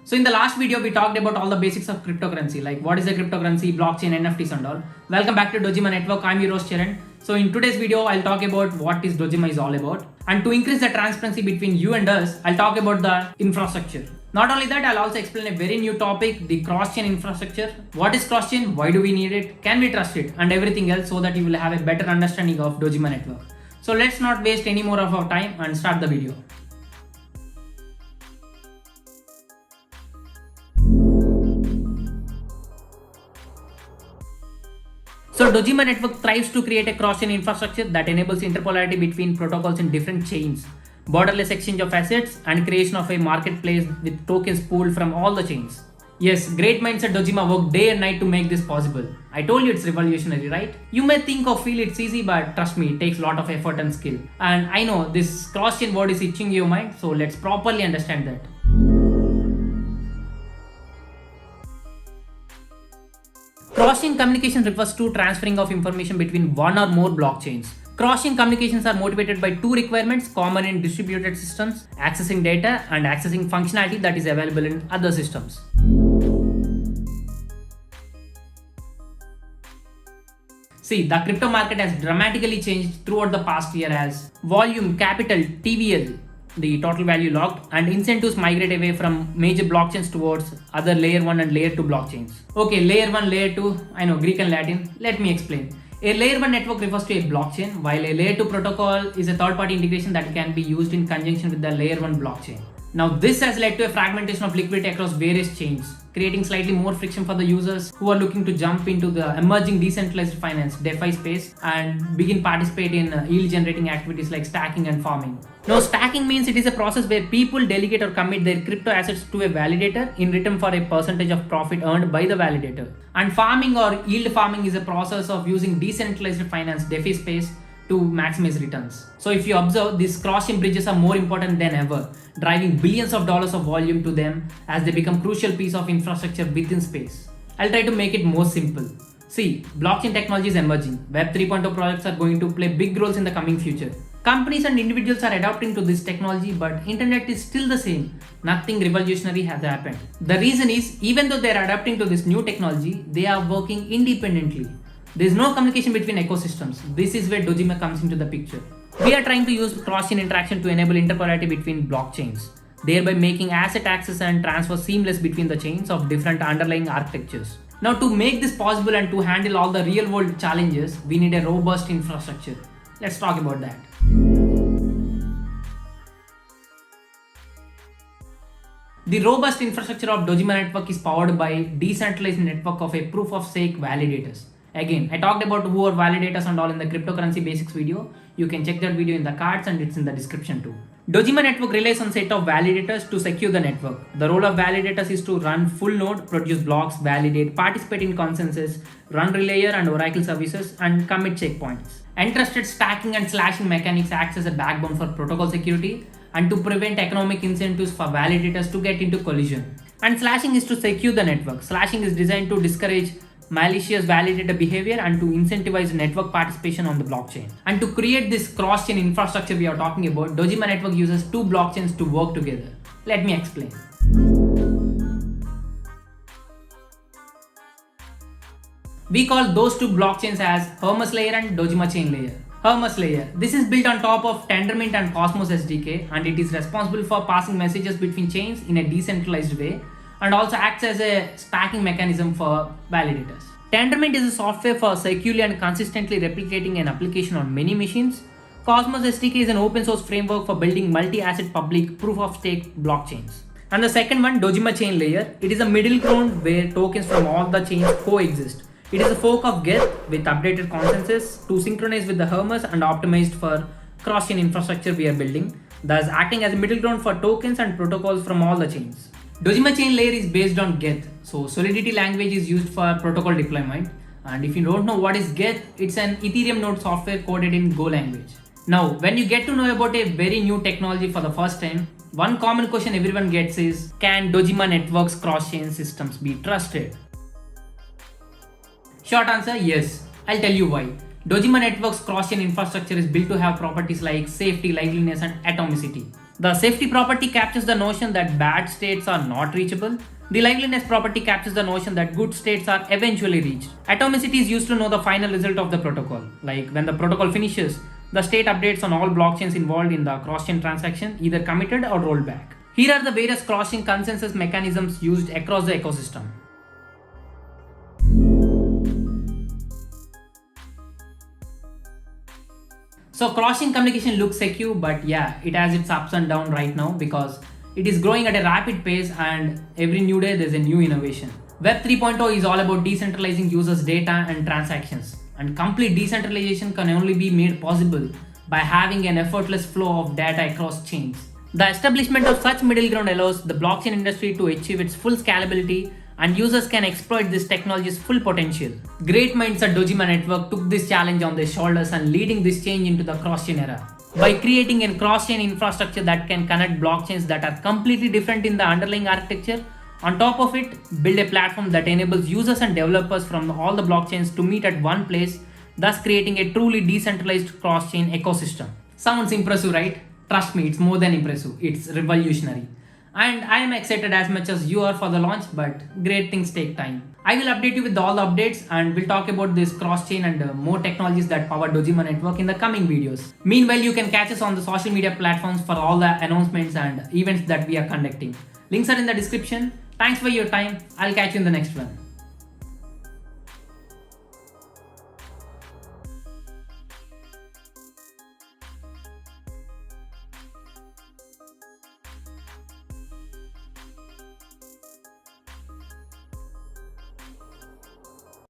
So in the last video, we talked about all the basics of cryptocurrency, like what is a cryptocurrency, blockchain, NFTs and all. Welcome back to Dojima Network. I'm your host Charan. So in today's video, I'll talk about what is Dojima is all about. And to increase the transparency between you and us, I'll talk about the infrastructure. Not only that, I'll also explain a very new topic, the cross-chain infrastructure. What is cross-chain? Why do we need it? Can we trust it? And everything else so that you will have a better understanding of Dojima Network. So let's not waste any more of our time and start the video. So Dojima Network thrives to create a cross-chain infrastructure that enables interpolarity between protocols in different chains, borderless exchange of assets, and creation of a marketplace with tokens pooled from all the chains. Yes, great minds at Dojima work day and night to make this possible. I told you it's revolutionary, right? You may think or feel it's easy, but trust me, it takes a lot of effort and skill. And I know this cross-chain word is itching your mind, so let's properly understand that. Cross-chain communication refers to transferring of information between one or more blockchains. Cross-chain communications are motivated by two requirements common in distributed systems: accessing data and accessing functionality that is available in other systems. See, the crypto market has dramatically changed throughout the past year as volume, capital, TVL, the total value locked, and incentives migrate away from major blockchains towards other layer 1 and layer 2 blockchains. Okay, layer 1, layer 2, I know Greek and Latin. Let me explain. A layer 1 network refers to a blockchain, while a layer 2 protocol is a third-party integration that can be used in conjunction with the layer 1 blockchain. Now, this has led to a fragmentation of liquidity across various chains, creating slightly more friction for the users who are looking to jump into the emerging decentralized finance DeFi space and begin participate in yield-generating activities like stacking and farming. Now, stacking means it is a process where people delegate or commit their crypto assets to a validator in return for a percentage of profit earned by the validator. And farming or yield farming is a process of using decentralized finance DeFi space to maximize returns. So if you observe, these cross-chain bridges are more important than ever, driving billions of dollars of volume to them as they become crucial piece of infrastructure within space. I'll try to make it more simple. See, blockchain technology is emerging. Web 3.0 projects are going to play big roles in the coming future. Companies and individuals are adapting to this technology, but internet is still the same. Nothing revolutionary has happened. The reason is, even though they are adapting to this new technology, they are working independently. There is no communication between ecosystems. This is where Dojima comes into the picture. We are trying to use cross-chain interaction to enable interpolarity between blockchains, thereby making asset access and transfer seamless between the chains of different underlying architectures. Now, to make this possible and to handle all the real-world challenges, we need a robust infrastructure. Let's talk about that. The robust infrastructure of Dojima Network is powered by a decentralized network of a proof-of-stake validators. Again, I talked about who are validators and all in the cryptocurrency basics video. You can check that video in the cards and it's in the description too. Dojima Network relies on a set of validators to secure the network. The role of validators is to run full node, produce blocks, validate, participate in consensus, run relayer and oracle services, and commit checkpoints. Entrusted stacking and slashing mechanics acts as a backbone for protocol security and to prevent economic incentives for validators to get into collision. And slashing is to secure the network. Slashing is designed to discourage malicious validator behavior and to incentivize network participation on the blockchain. And to create this cross-chain infrastructure we are talking about, Dojima Network uses two blockchains to work together. Let me explain. We call those two blockchains as Hermes layer and Dojima chain layer. Hermes layer. This is built on top of Tendermint and Cosmos SDK, and it is responsible for passing messages between chains in a decentralized way and also acts as a stacking mechanism for validators. Tendermint is a software for securely and consistently replicating an application on many machines. Cosmos SDK is an open source framework for building multi-asset public proof-of-stake blockchains. And the second one, Dojima chain layer, it is a middle ground where tokens from all the chains coexist. It is a fork of Geth with updated consensus to synchronize with the Hermes and optimized for cross-chain infrastructure we are building, thus acting as a middle ground for tokens and protocols from all the chains. Dojima chain layer is based on Geth, so Solidity language is used for protocol deployment. And if you don't know what is Geth, it's an Ethereum node software coded in Go language. Now, when you get to know about a very new technology for the first time, one common question everyone gets is, can Dojima Network's cross-chain systems be trusted? Short answer, yes. I'll tell you why. Dojima Network's cross-chain infrastructure is built to have properties like safety, liveliness, and atomicity. The safety property captures the notion that bad states are not reachable. The liveliness property captures the notion that good states are eventually reached. Atomicity is used to know the final result of the protocol. Like when the protocol finishes, the state updates on all blockchains involved in the cross-chain transaction, either committed or rolled back. Here are the various cross-chain consensus mechanisms used across the ecosystem. So cross-chain communication looks secure, but yeah, it has its ups and downs right now because it is growing at a rapid pace and every new day there's a new innovation. Web 3.0 is all about decentralizing users' data and transactions, and complete decentralization can only be made possible by having an effortless flow of data across chains. The establishment of such middle ground allows the blockchain industry to achieve its full scalability, and users can exploit this technology's full potential. Great minds at Dojima Network took this challenge on their shoulders and leading this change into the cross-chain era. By creating a cross-chain infrastructure that can connect blockchains that are completely different in the underlying architecture, on top of it, build a platform that enables users and developers from all the blockchains to meet at one place, thus creating a truly decentralized cross-chain ecosystem. Sounds impressive, right? Trust me, it's more than impressive, it's revolutionary. And I am excited as much as you are for the launch, but great things take time. I will update you with all the updates and we'll talk about this cross-chain and more technologies that power Dojima Network in the coming videos. Meanwhile, you can catch us on the social media platforms for all the announcements and events that we are conducting. Links are in the description. Thanks for your time. I'll catch you in the next one.